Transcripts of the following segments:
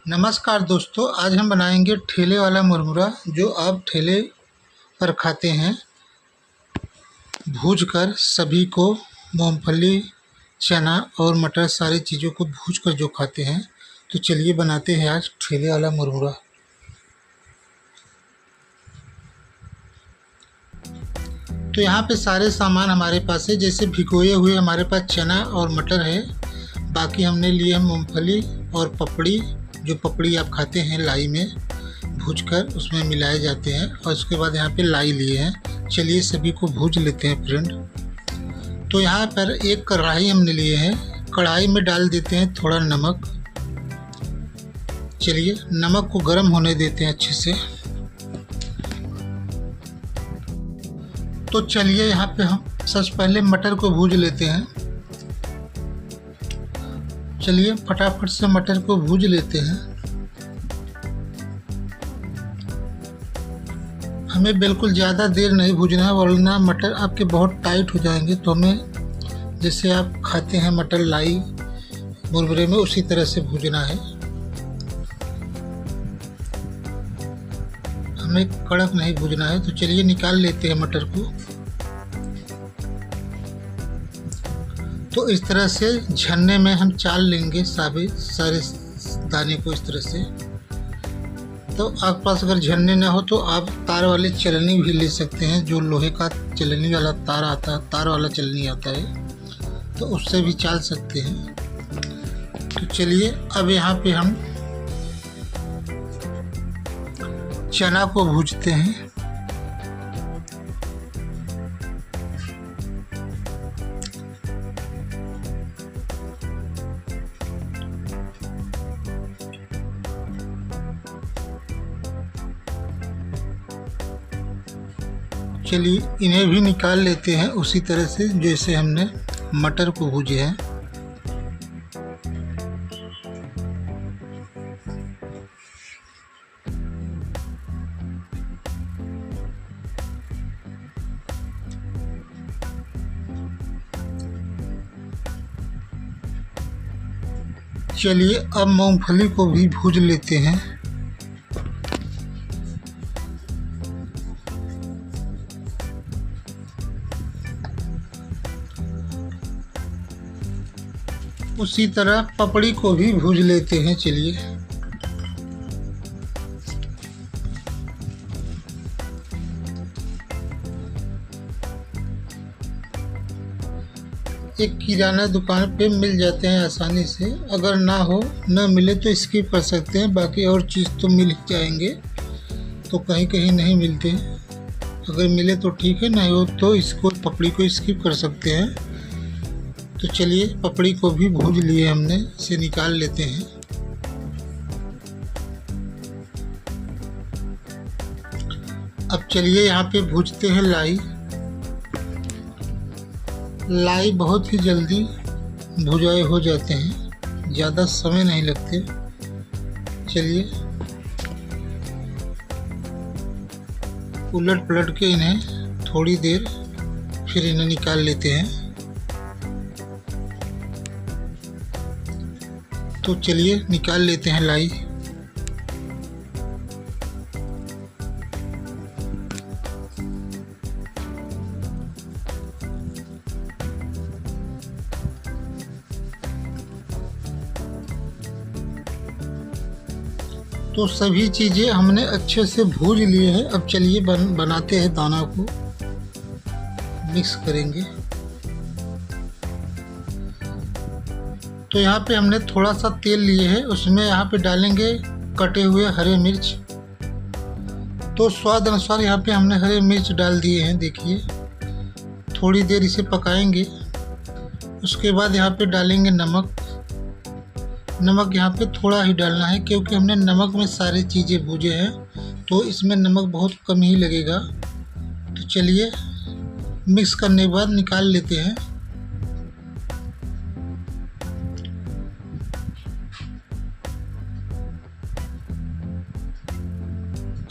नमस्कार दोस्तों, आज हम बनाएंगे ठेले वाला मुरमुरा जो आप ठेले पर खाते हैं। भूनकर सभी को मूंगफली, चना और मटर सारी चीज़ों को भूनकर जो खाते हैं। तो चलिए बनाते हैं आज ठेले वाला मुरमुरा। तो यहाँ पे सारे सामान हमारे पास है। जैसे भिगोए हुए हमारे पास चना और मटर है। बाकी हमने लिए हैं मूंगफली और पपड़ी, जो पपड़ी आप खाते हैं लाई में भूनकर उसमें मिलाए जाते हैं। और उसके बाद यहाँ पे लाई लिए हैं। चलिए सभी को भून लेते हैं फ्रेंड। तो यहाँ पर एक कढ़ाई हमने लिए हैं। कढ़ाई में डाल देते हैं थोड़ा नमक। चलिए नमक को गर्म होने देते हैं अच्छे से। तो चलिए यहाँ पे हम सबसे पहले मटर को भून लेते हैं। चलिए फटाफट से मटर को भून लेते हैं। हमें बिल्कुल ज़्यादा देर नहीं भूनना है, वरना मटर आपके बहुत टाइट हो जाएंगे। तो हमें जैसे आप खाते हैं मटर लाई मुरमुरे में, उसी तरह से भूनना है। हमें कड़क नहीं भूनना है। तो चलिए निकाल लेते हैं मटर को। तो इस तरह से झन्ने में हम चाल लेंगे सारे दाने को इस तरह से। तो आपके पास अगर झन्ने ना हो तो आप तार वाले चलनी भी ले सकते हैं। जो लोहे का चलनी वाला तार आता है, तार वाला चलनी आता है, तो उससे भी चाल सकते हैं। तो चलिए अब यहाँ पे हम चना को भूनते हैं। चलिए इन्हें भी निकाल लेते हैं उसी तरह से जैसे हमने मटर को भूजे हैं। चलिए अब मूंगफली को भी भून लेते हैं। उसी तरह पपड़ी को भी भून लेते हैं। चलिए एक किराना दुकान पे मिल जाते हैं आसानी से। अगर ना मिले तो स्किप कर सकते हैं, बाकी और चीज़ तो मिल ही जाएंगे। तो कहीं कहीं नहीं मिलते, अगर मिले तो ठीक है, नहीं हो तो इसको पपड़ी को स्किप कर सकते हैं। तो चलिए पपड़ी को भी भून लिए हमने, इसे निकाल लेते हैं। अब चलिए यहाँ पे भूनते हैं लाई। लाई बहुत ही जल्दी भुजाए हो जाते हैं, ज़्यादा समय नहीं लगते। चलिए उलट पलट के इन्हें थोड़ी देर फिर इन्हें निकाल लेते हैं। तो चलिए निकाल लेते हैं लाई। तो सभी चीज़ें हमने अच्छे से भून लिए हैं। अब चलिए बनाते हैं दाना को, मिक्स करेंगे। तो यहाँ पे हमने थोड़ा सा तेल लिए है, उसमें यहाँ पे डालेंगे कटे हुए हरे मिर्च। तो स्वाद अनुसार यहाँ पे हमने हरे मिर्च डाल दिए हैं। देखिए थोड़ी देर इसे पकाएंगे। उसके बाद यहाँ पे डालेंगे नमक। नमक यहाँ पे थोड़ा ही डालना है, क्योंकि हमने नमक में सारी चीज़ें भूजे हैं, तो इसमें नमक बहुत कम ही लगेगा। तो चलिए मिक्स करने के बाद निकाल लेते हैं।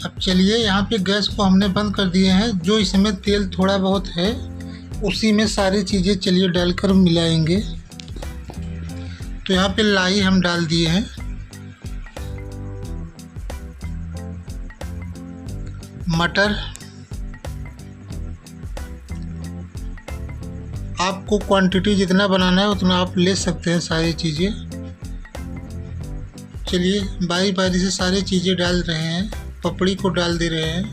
अब चलिए यहाँ पे गैस को हमने बंद कर दिए हैं। जो इसमें तेल थोड़ा बहुत है उसी में सारी चीज़ें चलिए डालकर मिलाएंगे। तो यहाँ पे लाई हम डाल दिए हैं। मटर, आपको क्वांटिटी जितना बनाना है उतना आप ले सकते हैं सारी चीज़ें। चलिए बारी बारी से सारी चीज़ें डाल रहे हैं। पपड़ी को डाल दे रहे हैं,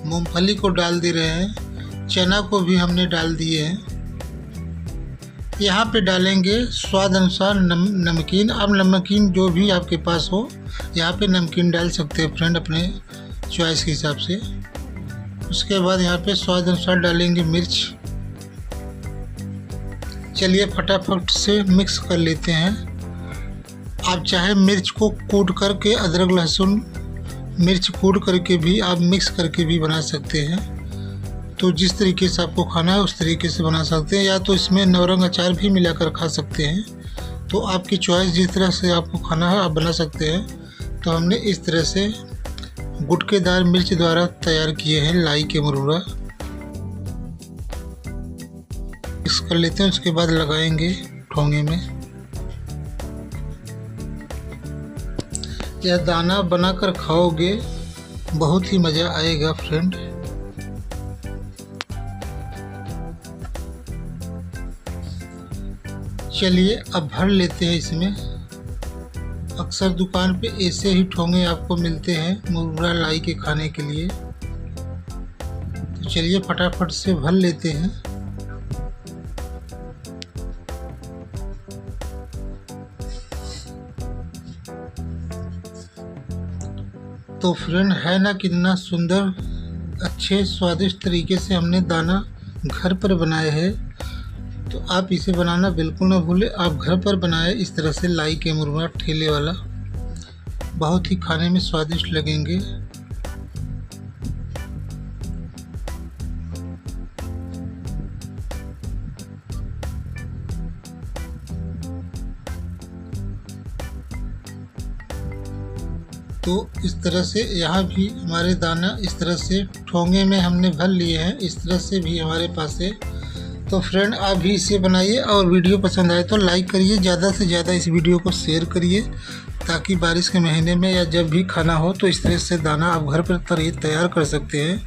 मूंगफली को डाल दे रहे हैं, चना को भी हमने डाल दिए हैं। यहाँ पे डालेंगे स्वाद अनुसार नमकीन। अब नमकीन जो भी आपके पास हो यहाँ पे नमकीन डाल सकते हैं फ्रेंड, अपने चॉइस के हिसाब से। उसके बाद यहाँ पे स्वाद अनुसार डालेंगे मिर्च। चलिए फटाफट से मिक्स कर लेते हैं। आप चाहे मिर्च को कूट करके, अदरक लहसुन मिर्च कूट करके भी आप मिक्स करके भी बना सकते हैं। तो जिस तरीके से आपको खाना है उस तरीके से बना सकते हैं, या तो इसमें नवरंग अचार भी मिलाकर खा सकते हैं। तो आपकी चॉइस, जिस तरह से आपको खाना है आप बना सकते हैं। तो हमने इस तरह से गुटकेदार मिर्च द्वारा तैयार किए हैं लाई के मुरमुरा। मिक्स कर लेते हैं, उसके बाद लगाएंगे ठोंगे में। यह दाना बनाकर खाओगे बहुत ही मज़ा आएगा फ्रेंड। चलिए अब भर लेते हैं इसमें। अक्सर दुकान पे ऐसे ही ठोंगे आपको मिलते हैं मुरमुरा लाई के खाने के लिए। तो चलिए फटाफट से भर लेते हैं। तो फ्रेंड है ना कितना सुंदर, अच्छे स्वादिष्ट तरीके से हमने दाना घर पर बनाए हैं। तो आप इसे बनाना बिल्कुल ना भूलें। आप घर पर बनाएं इस तरह से लाई के मुरमुरा ठेले वाला, बहुत ही खाने में स्वादिष्ट लगेंगे। तो इस तरह से यहाँ भी हमारे दाना इस तरह से ठोंगे में हमने भर लिए हैं। इस तरह से भी हमारे पास है। तो फ्रेंड आप भी इसे बनाइए, और वीडियो पसंद आए तो लाइक करिए, ज़्यादा से ज़्यादा इस वीडियो को शेयर करिए, ताकि बारिश के महीने में या जब भी खाना हो तो इस तरह से दाना आप घर पर तैयार कर सकते हैं।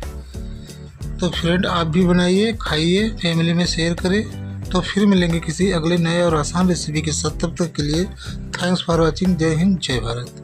तो फ्रेंड आप भी बनाइए, खाइए, फैमिली में शेयर करें। तो फिर मिलेंगे किसी अगले नए और आसान रेसिपी के साथ। तब तक के लिए थैंक्स फॉर वॉचिंग। जय हिंद, जय भारत।